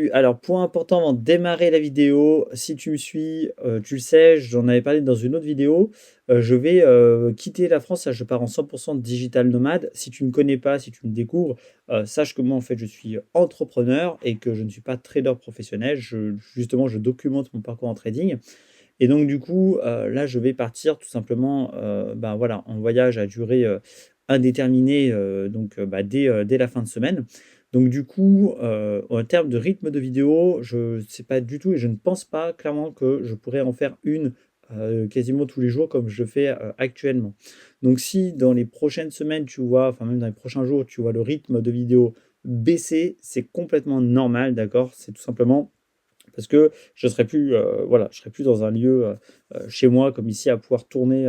Salut, alors point important avant de démarrer la vidéo, si tu me suis, tu le sais, j'en avais parlé dans une autre vidéo, je vais, quitter la France, là je pars en 100 digital nomade. Si tu ne me connais pas, si tu me découvres, sache que moi en fait je suis entrepreneur et que je ne suis pas trader professionnel. Justement, je documente mon parcours en trading et donc du coup, là je vais partir tout simplement, ben voilà, en voyage à durée, indéterminée, dès la fin de semaine. Donc du coup, en termes de rythme de vidéo, je ne sais pas du tout et je ne pense pas clairement que je pourrais en faire une, quasiment tous les jours comme je fais, actuellement. Donc si dans les prochaines semaines, tu vois, enfin même dans les prochains jours, tu vois le rythme de vidéo baisser, c'est complètement normal, d'accord? C'est tout simplement parce que je serai plus, voilà, je serai plus dans un lieu, chez moi comme ici à pouvoir tourner,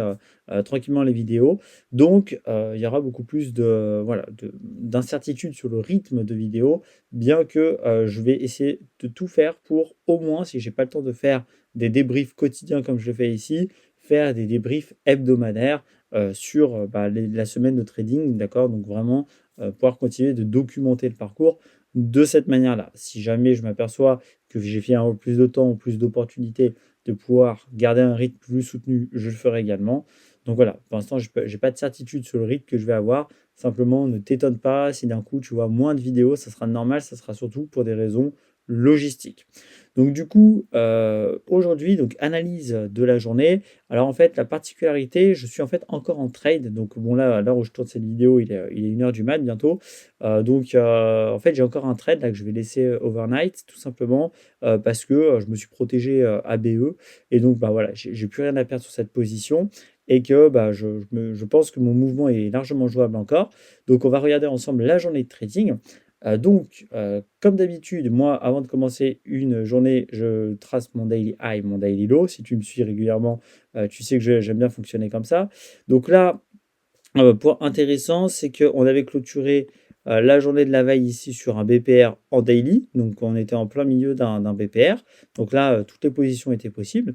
tranquillement les vidéos. Donc, il y aura beaucoup plus de, voilà, d'incertitude sur le rythme de vidéo, bien que, je vais essayer de tout faire pour au moins, si j'ai pas le temps de faire des débriefs quotidiens comme je le fais ici, faire des débriefs hebdomadaires, sur, la semaine de trading, d'accord? Donc vraiment, pouvoir continuer de documenter le parcours de cette manière-là. Si jamais je m'aperçois que j'ai fait un peu plus de temps ou plus d'opportunités de pouvoir garder un rythme plus soutenu, je le ferai également. Donc voilà, pour l'instant, j'ai pas de certitude sur le rythme que je vais avoir. Simplement, ne t'étonne pas si d'un coup tu vois moins de vidéos, ça sera normal, ça sera surtout pour des raisons logistiques. Donc du coup, aujourd'hui, donc analyse de la journée. Alors en fait, la particularité, je suis en fait encore en trade. Donc bon là, à l'heure où je tourne cette vidéo, il est 1 heure du mat bientôt. En fait, j'ai encore un trade là que je vais laisser, overnight tout simplement, parce que, je me suis protégé, ABE et donc bah, voilà, j'ai plus rien à perdre sur cette position et que, bah, je pense que mon mouvement est largement jouable encore. Donc on va regarder ensemble la journée de trading. Comme d'habitude, moi, avant de commencer une journée, je trace mon daily high, mon daily low. Si tu me suis régulièrement, tu sais que j'aime bien fonctionner comme ça. Donc là, point intéressant, c'est qu'on avait clôturé, la journée de la veille ici sur un BPR en daily, donc on était en plein milieu d'un BPR. Donc là, toutes les positions étaient possibles.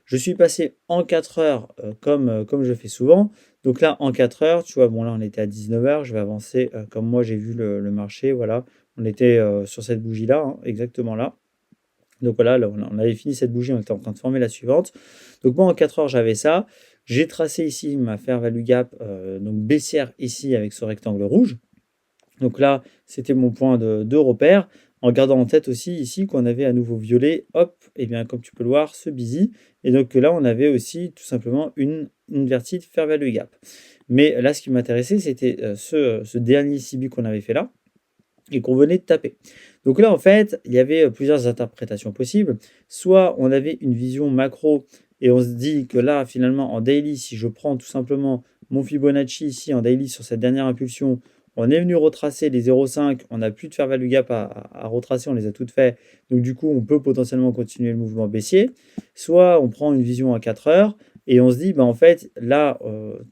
Je suis passé en 4 heures, comme je fais souvent. Donc là, en 4 heures, tu vois, bon là, on était à 19 heures. Je vais avancer, comme moi j'ai vu le marché, voilà. On était, sur cette bougie-là, hein, exactement là. Donc voilà, là, on avait fini cette bougie, on était en train de former la suivante. Donc moi, en 4 heures, j'avais ça. J'ai tracé ici ma fair value gap, donc baissière ici avec ce rectangle rouge. Donc là, c'était mon point de repère, en gardant en tête aussi ici qu'on avait à nouveau violet, hop, et bien comme tu peux le voir, ce busy. Et donc là, on avait aussi tout simplement une inverted fair value gap. Mais là, ce qui m'intéressait, c'était ce dernier CB qu'on avait fait là et qu'on venait de taper. Donc là, en fait, il y avait plusieurs interprétations possibles. Soit on avait une vision macro et on se dit que là, finalement, en daily, si je prends tout simplement mon Fibonacci ici en daily sur cette dernière impulsion, on est venu retracer les 0,5, on n'a plus de fair value gap à retracer, on les a toutes faites. Donc du coup, on peut potentiellement continuer le mouvement baissier. Soit on prend une vision à 4 heures et on se dit, bah, en fait, là,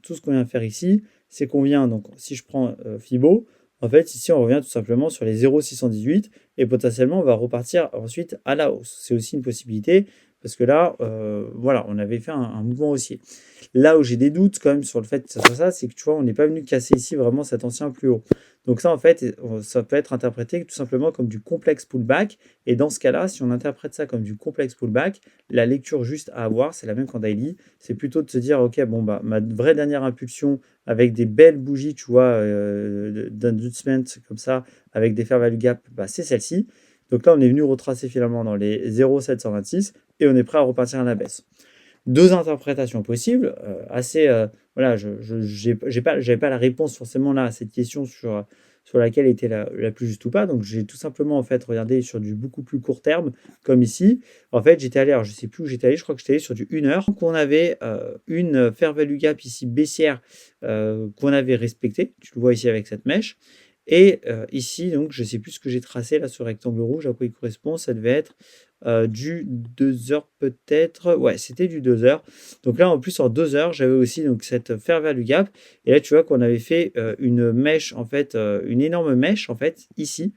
tout ce qu'on vient faire ici, c'est qu'on vient, donc si je prends Fibo, en fait, ici, on revient tout simplement sur les 0,618 et potentiellement, on va repartir ensuite à la hausse. C'est aussi une possibilité parce que là, voilà, on avait fait un mouvement haussier. Là où j'ai des doutes quand même sur le fait que ça soit ça, c'est que tu vois, on n'est pas venu casser ici vraiment cet ancien plus haut. Donc ça, en fait, ça peut être interprété tout simplement comme du complexe pullback. Et dans ce cas-là, si on interprète ça comme du complexe pullback, la lecture juste à avoir, c'est la même qu'en daily. C'est plutôt de se dire, ok, bon, bah, ma vraie dernière impulsion avec des belles bougies, tu vois, d'inducement comme ça, avec des fair value gap, bah, c'est celle-ci. Donc là, on est venu retracer finalement dans les 0,726 et on est prêt à repartir à la baisse. Deux interprétations possibles, assez, voilà, j'avais pas la réponse forcément là à cette question sur laquelle était la plus juste ou pas. Donc j'ai tout simplement en fait regardé sur du beaucoup plus court terme, comme ici. En fait, j'étais allé, alors je sais plus où j'étais allé, je crois que j'étais allé sur du 1 heure. Donc on avait une fair value gap ici baissière qu'on avait respectée. Tu le vois ici avec cette mèche. Et ici, donc, je ne sais plus ce que j'ai tracé là, ce rectangle rouge, à quoi il correspond. Ça devait être du 2 heures peut-être. Ouais, c'était du 2 heures. Donc là, en plus, en 2 heures, j'avais aussi donc, cette fair value gap. Et là, tu vois qu'on avait fait une mèche, en fait, une énorme mèche, en fait, ici,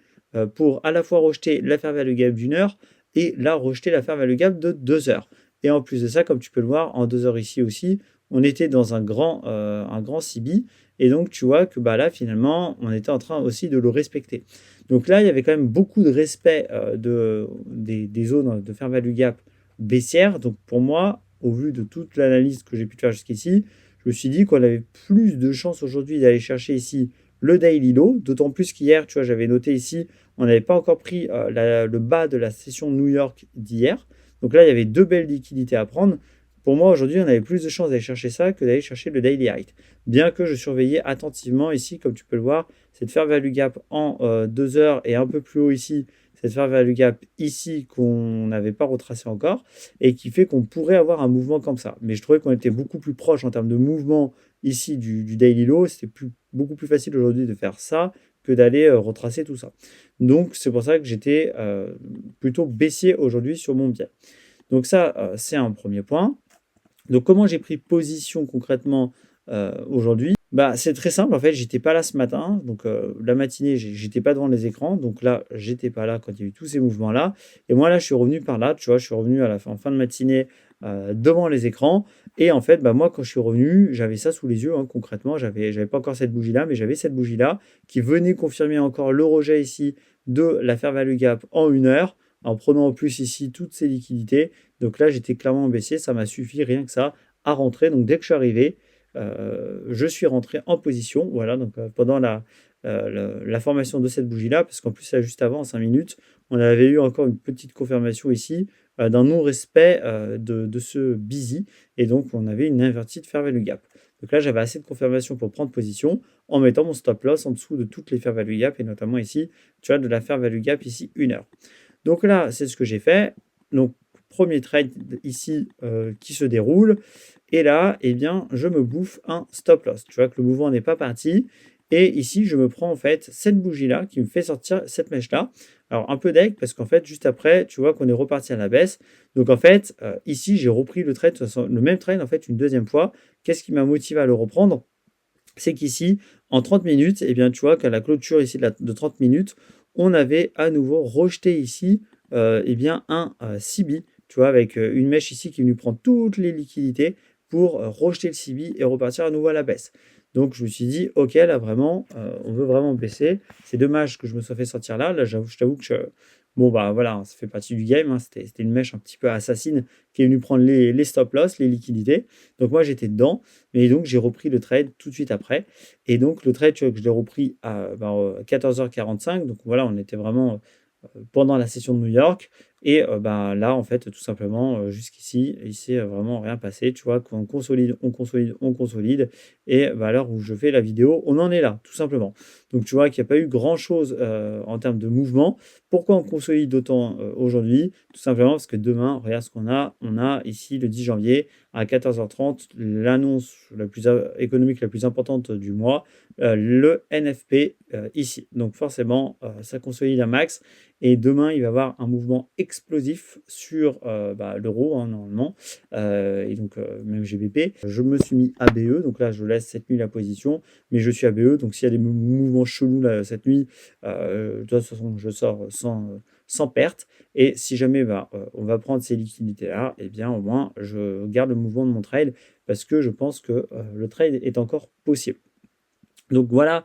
pour à la fois rejeter la fair value gap d'une heure et là, rejeter la fair value gap de 2 heures. Et en plus de ça, comme tu peux le voir, en 2 heures ici aussi, on était dans un grand CB. Et donc, tu vois que bah, là, finalement, on était en train aussi de le respecter. Donc là, il y avait quand même beaucoup de respect des zones de fair value gap baissières. Donc pour moi, au vu de toute l'analyse que j'ai pu faire jusqu'ici, je me suis dit qu'on avait plus de chances aujourd'hui d'aller chercher ici le daily low, d'autant plus qu'hier, tu vois, j'avais noté ici, on n'avait pas encore pris le bas de la session New York d'hier. Donc là, il y avait deux belles liquidités à prendre. Pour moi, aujourd'hui, on avait plus de chances d'aller chercher ça que d'aller chercher le daily height. Bien que je surveillais attentivement ici, comme tu peux le voir, cette fair value gap en 2 heures et un peu plus haut ici, cette fair value gap ici qu'on n'avait pas retracé encore et qui fait qu'on pourrait avoir un mouvement comme ça. Mais je trouvais qu'on était beaucoup plus proche en termes de mouvement ici du daily low. C'était beaucoup plus facile aujourd'hui de faire ça que d'aller retracer tout ça. Donc c'est pour ça que j'étais plutôt baissier aujourd'hui sur mon biais. Donc ça, c'est un premier point. Donc comment j'ai pris position concrètement aujourd'hui? Bah, c'est très simple, en fait, j'étais pas là ce matin, donc la matinée, j'étais pas devant les écrans, donc là, j'étais pas là quand il y a eu tous ces mouvements-là. Et moi, là, je suis revenu par là, tu vois, je suis revenu en fin de matinée devant les écrans. Et en fait, bah, moi, quand je suis revenu, j'avais ça sous les yeux, hein, concrètement, j'avais pas encore cette bougie-là, mais j'avais cette bougie-là qui venait confirmer encore le rejet ici de la fair value gap en 1 heure, en prenant en plus ici toutes ces liquidités. Donc là, j'étais clairement baissier, ça m'a suffi rien que ça à rentrer. Donc dès que je suis arrivé, je suis rentré en position. Voilà, donc pendant la formation de cette bougie-là, parce qu'en plus, là, juste avant, en 5 minutes, on avait eu encore une petite confirmation ici d'un non-respect de ce busy. Et donc, on avait une invertie de fair value gap. Donc là, j'avais assez de confirmation pour prendre position en mettant mon stop loss en dessous de toutes les fair value gap et notamment ici, tu vois, de la fair value gap ici 1 heure. Donc là, c'est ce que j'ai fait. Donc, premier trade ici qui se déroule. Et là, eh bien, je me bouffe un stop loss. Tu vois que le mouvement n'est pas parti. Et ici, je me prends en fait cette bougie-là qui me fait sortir cette mèche-là. Alors, un peu deck parce qu'en fait, juste après, tu vois qu'on est reparti à la baisse. Donc, en fait, ici, j'ai repris le trade, le même trade en fait une deuxième fois. Qu'est-ce qui m'a motivé à le reprendre? C'est qu'ici, en 30 minutes, eh bien, tu vois qu'à la clôture ici de 30 minutes, on avait à nouveau rejeté ici eh bien, un CB, tu vois, avec une mèche ici qui nous prend toutes les liquidités pour rejeter le CB et repartir à nouveau à la baisse. Donc je me suis dit, ok, là vraiment, on veut vraiment baisser. C'est dommage que je me sois fait sortir là. Là, je t'avoue que bon, bah voilà, ça fait partie du game, hein. C'était une mèche un petit peu assassine qui est venue prendre les stop loss, les liquidités. Donc moi, j'étais dedans. Et donc, j'ai repris le trade tout de suite après. Et donc, le trade, tu vois, que je l'ai repris à 14h45. Donc voilà, on était vraiment pendant la session de New York. Et ben, là, en fait, tout simplement, jusqu'ici, il s'est vraiment rien passé. Tu vois, qu'on consolide, on consolide, on consolide. Et bah, à l'heure où je fais la vidéo, on en est là, tout simplement. Donc, tu vois qu'il n'y a pas eu grand-chose en termes de mouvement. Pourquoi on consolide d'autant aujourd'hui? Tout simplement parce que demain, regarde ce qu'on a. On a ici le 10 janvier à 14h30 l'annonce économique la plus importante du mois, le NFP ici. Donc forcément, ça consolide un max. Et demain, il va y avoir un mouvement explosif sur l'euro, hein, normalement, et donc même GBP. Je me suis mis ABE, donc là, je laisse cette nuit la position, mais je suis ABE, donc s'il y a des mouvements chelous là, cette nuit, de toute façon, je sors sans perte. Et si jamais on va prendre ces liquidités-là, eh bien au moins, je garde le mouvement de mon trade parce que je pense que le trade est encore possible. Donc voilà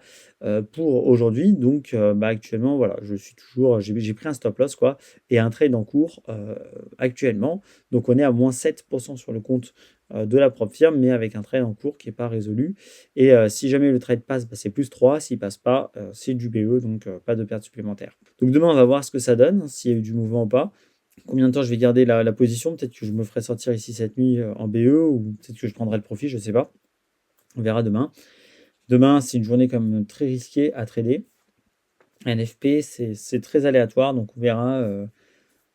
pour aujourd'hui. Donc actuellement, voilà, je suis toujours, j'ai pris un stop loss quoi et un trade en cours actuellement. Donc on est à moins 7% sur le compte de la propre firme, mais avec un trade en cours qui n'est pas résolu. Et si jamais le trade passe, c'est plus 3. S'il passe pas, c'est du BE, donc pas de perte supplémentaire. Donc demain, on va voir ce que ça donne, s'il y a eu du mouvement ou pas. Combien de temps je vais garder la position? Peut-être que je me ferai sortir ici cette nuit en BE ou peut-être que je prendrai le profit, je ne sais pas. On verra demain. Demain, c'est une journée quand même très risquée à trader. NFP, c'est très aléatoire, donc on verra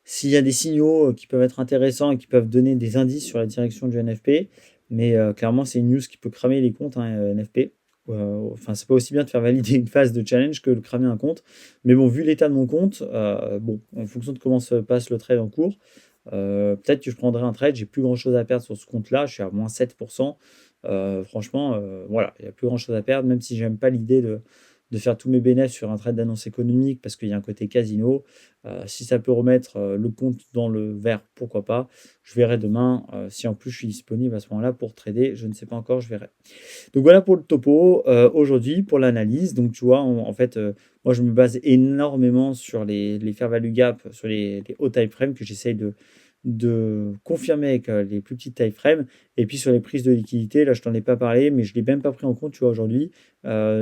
s'il y a des signaux qui peuvent être intéressants et qui peuvent donner des indices sur la direction du NFP. Mais clairement, c'est une news qui peut cramer les comptes, hein, NFP. Enfin, c'est pas aussi bien de faire valider une phase de challenge que de cramer un compte. Mais bon, vu l'état de mon compte, en fonction de comment se passe le trade en cours, peut-être que je prendrai un trade. J'ai plus grand chose à perdre sur ce compte-là. Je suis à moins 7%. Franchement, voilà, il n'y a plus grand chose à perdre, même si j'aime pas l'idée de faire tous mes bénéfices sur un trade d'annonce économique parce qu'il y a un côté casino. Si ça peut remettre le compte dans le vert, pourquoi pas. Je verrai demain si en plus je suis disponible à ce moment-là pour trader. Je ne sais pas encore, je verrai. Donc voilà pour le topo aujourd'hui, pour l'analyse. Donc tu vois, en fait, moi je me base énormément sur les fair value gap, sur les hauts time frame que j'essaye de confirmer avec les plus petites time frame. Et puis sur les prises de liquidité, là je t'en ai pas parlé, mais je ne l'ai même pas pris en compte, tu vois, aujourd'hui,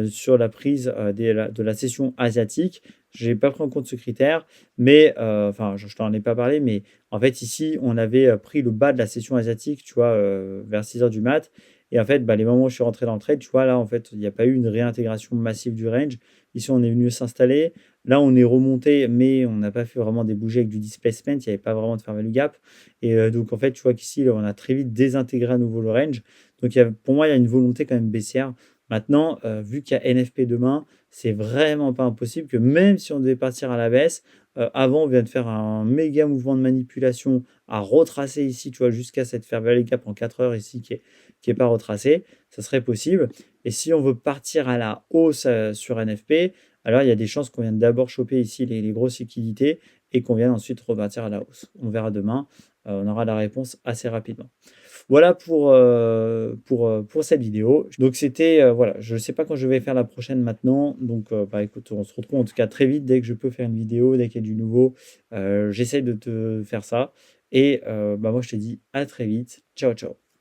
sur la prise de la session asiatique. Je n'ai pas pris en compte ce critère, mais enfin, je t'en ai pas parlé, mais en fait, ici, on avait pris le bas de la session asiatique, tu vois, vers 6 heures du mat. Et en fait, bah, les moments où je suis rentré dans le trade, tu vois, là, en fait, il n'y a pas eu une réintégration massive du range. Ici, on est venu s'installer. Là, on est remonté, mais on n'a pas fait vraiment des bougies avec du displacement. Il n'y avait pas vraiment de fair value gap. Et donc, en fait, tu vois qu'ici, là, on a très vite désintégré à nouveau le range. Donc, pour moi, il y a une volonté quand même baissière. Maintenant, vu qu'il y a NFP demain, c'est vraiment pas impossible que même si on devait partir à la baisse, avant, on vient de faire un méga mouvement de manipulation à retracer ici, tu vois, jusqu'à cette fair value gap en 4 heures ici qui est pas retracé, ça serait possible. Et si on veut partir à la hausse sur NFP, alors il y a des chances qu'on vienne d'abord choper ici les grosses liquidités et qu'on vienne ensuite repartir à la hausse. On verra demain, on aura la réponse assez rapidement. Voilà pour cette vidéo. Donc c'était, voilà, je ne sais pas quand je vais faire la prochaine maintenant. Donc bah écoute, on se retrouve en tout cas très vite dès que je peux faire une vidéo, dès qu'il y a du nouveau. J'essaie de te faire ça. Et bah moi je te dis à très vite. Ciao ciao.